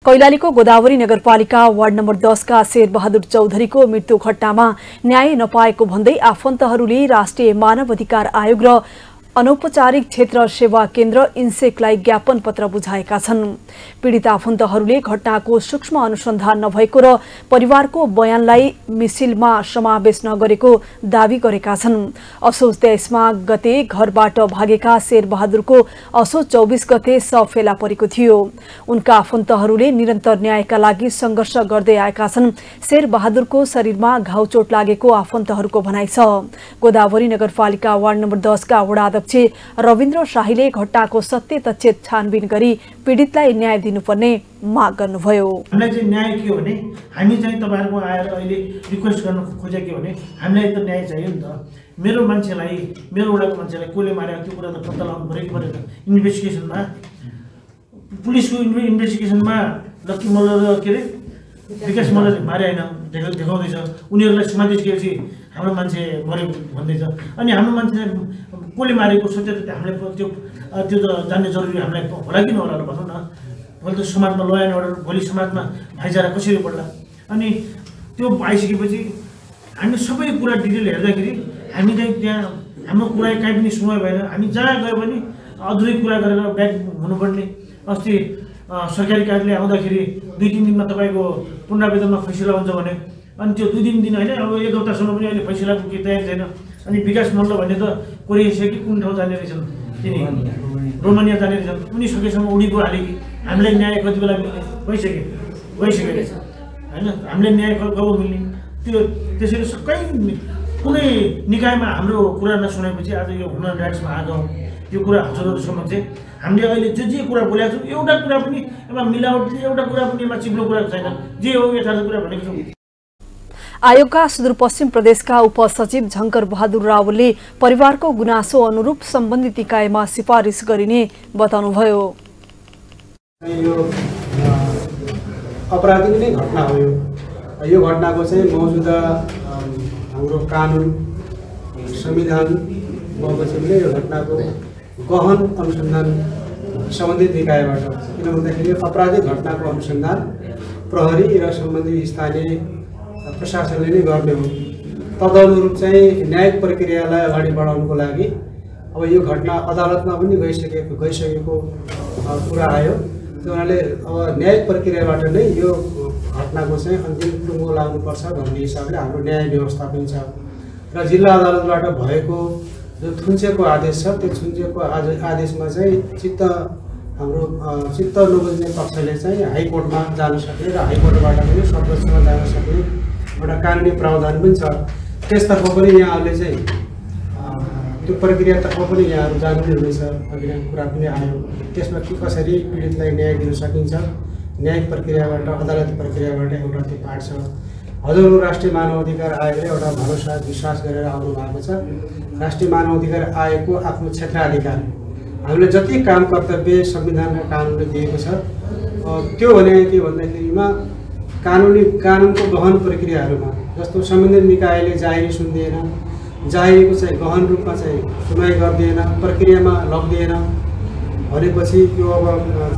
कैलालीको गोदावरी नगरपालिका ward number 10 का शेरबहादुर चौधरीको मृत्यु घटनामा न्याय नपाएको भन्दै आफन्तहरूले राष्ट्रिय मानव अधिकार आयोग र अनौपचारिक क्षेत्र सेवा केन्द्र इन्सेकलाई ज्ञापन पत्र बुझाएका छन्। पीडित आफन्तहरूले घटनाको सूक्ष्म अनुसन्धान नभएको र परिवारको बयानलाई मिसिलमा समावेश नगरेको दावी गरेका छन्। असोज 23 गते घरबाट भागेका शेरबहादुरको असोज 24 गते शव फेला परेको थियो। उनका आफन्तहरूले निरन्तर न्यायका लागि संघर्ष गर्दै आएका छन्। शेरबहादुरको शरीरमा घाउचोट लागेको आफन्तहरूको भनाइ छ। गोदावरी नगरपालिका वार्ड नम्बर 10 का वडा रविन्द्र शाहीले घटनाको सत्य तथ्य छानबिन गरी पीडितलाई न्याय दिनुपर्ने माग गर्नुभयो। हामीलाई चाहिँ न्याय के हो भने हामी चाहिँ तपाईहरुको आएर अहिले रिक्वेस्ट गर्न खोजे के हो भने हामीलाई त न्याय चाहियो नि त। मेरो मान्छेलाई मेरो वडाको मान्छेलाई कोले मारेको त्यो कुरा त पत्ता लगाउनु परेको इन्भेस्टिगेसनमा पुलिसको इन्भेस्टिगेसनमा लक्की मल्ल के रे विकास मल्लले मारे हैन देखाउँदैछ। उनीहरुलाई समातेपछि हाम्रो मान्छे मर्यो भन्दैछ। अनि हाम्रो मान्छेलाई कोले मारेको सत्य त हामीले त्यो त जान्ने जरुरी हामीलाई होला कि नहोला भन्नु न। भोलि त समाजमा ल एन्ड अर्डर, भोलि समाजमा भाइचारा कसरी बढ्ला। अनि त्यो आइसकेपछि हामी सबै कुरा डिटेल हेर्दाखेरि हामी चाहिँ त्यहाँ हाम्रो कुरा कहीँ पनि सुनाइ भएन। हामी जहाँ गयो भने अधुरै कुरा गरेर ब्याक हुनुपर्ने। अस्ति सरकारी कार्यालय आउँदाखेरि 2-3 दिनमा तपाईको पुनरावेदनमा फैसला हुन्छ भने अनि त्यो 2-3 दिन हैन अब 1 हप्तासम्म पनि अहिले फैसलाको के तयारी छैन। अनि विकास मल्ल भन्ने त कोरिया कि कुन ठाउँ जाने रहेछन्, तिनी रोमानिया जाने रहेछन्। उनी सकेसम्म उडीको हाले कि हामीले न्याय कति बेला गइसकेको रहेछ हैन। हामीले न्याय कब मिल्ने त्यो त्यसैले सबै कुनै निकायमा हाम्रो कुरा नसुनेपछि आज यो ह्युमन राइट्समा आएको यो कुरा हजुरहरुसम्म चाहिँ हामीले अहिले जे कुरा बोलेको छौँ एउटा कुरा पनि एमा मिलावट एउटा कुरा पनि एमा चिप्लो कुरा छैन। जे हो यथार्थ कुरा भनेको छौँ। आयोगका सुदूरपश्चिम प्रदेशका उपसचिव झंकर बहादुर रावलले परिवारको गुनासो अनुरूप सम्बन्धित इकाइमा सिफारिस गरिने बताउनुभयो। यो अपराधिक नै घटना हो। यो घटनाको चाहिँ मौजूदा हाम्रो कानुन संविधान बमोजिमले यो घटनाको गहन अनुसन्धान सम्बन्धित निकायबाट, किन भन्दाखेरि अपराधिक घटनाको अनुसन्धान प्रहरी र सम्बन्धित स्थानीय प्रशासनले नै गर्ने हो। तदनुरूप चाहिँ न्यायिक प्रक्रियालाई अगाडि बढाउनको लागि अब यो घटना अदालतमा पनि गइसकेको कुरा आयो। त्यो हुनाले अब न्यायिक प्रक्रियाबाट नै यो घटनाको चाहिँ अन्तिम टुङ्गो लाग्नुपर्छ भन्ने हिसाबले हाम्रो न्याय व्यवस्था पनि छ। र जिल्ला अदालतबाट भएको जो थुन्चेको आदेश छ त्यो थुन्चेको आदेशमा चाहिँ हाम्रो चित्त नबुझ्ने पक्षले चाहिँ हाइकोर्टमा जान सक्ने र हाइकोर्टबाट पनि सर्वोच्चमा जान सक्ने एउटा कानुनी प्रावधान पनि छ। त्यसतर्फ पनि यहाँहरूले चाहिँ त्यो प्रक्रियातर्फ पनि यहाँहरू जानु हुनेछ भन्ने कुरा पनि आयो। त्यसमा के कसरी पीडितलाई न्याय दिन सकिन्छ, न्यायिक प्रक्रियाबाट अदालती प्रक्रियाबाट एउटा त्यो पाठ छ। हजुरहरू राष्ट्रिय मानव अधिकार आयोगले एउटा भरोसा विश्वास गरेर आउनु भएको छ। राष्ट्रिय मानव अधिकार आयोगको आफ्नो क्षेत्राधिकार हामीले जति काम कर्तव्य संविधान र कानुनले दिएको छ त्यो भने के भन्दाखेरिमा कानुनको गहन प्रक्रियाहरूमा जस्तो सम्बन्धित निकायले जाहेरी सुन्दिएन, जाहेरीको चाहिँ गहन रूपमा चाहिँ सुनाइ गर्दिएन, प्रक्रियामा लग्दिएन भनेपछि यो अब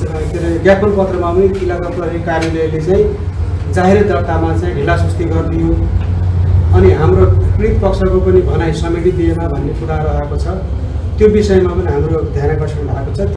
के अरे ज्ञापन पत्रमा पनि इलाका प्रहरी कार्यालयले चाहिँ जाहेरी दर्तामा चाहिँ ढिलासुस्ती गरिदियो। अनि हाम्रो पीडित पक्षको पनि भनाइ समेटिदिएन भन्ने कुराहरू आएको छ। त्यो विषयमा पनि हाम्रो ध्यान आकर्षण भएको छ।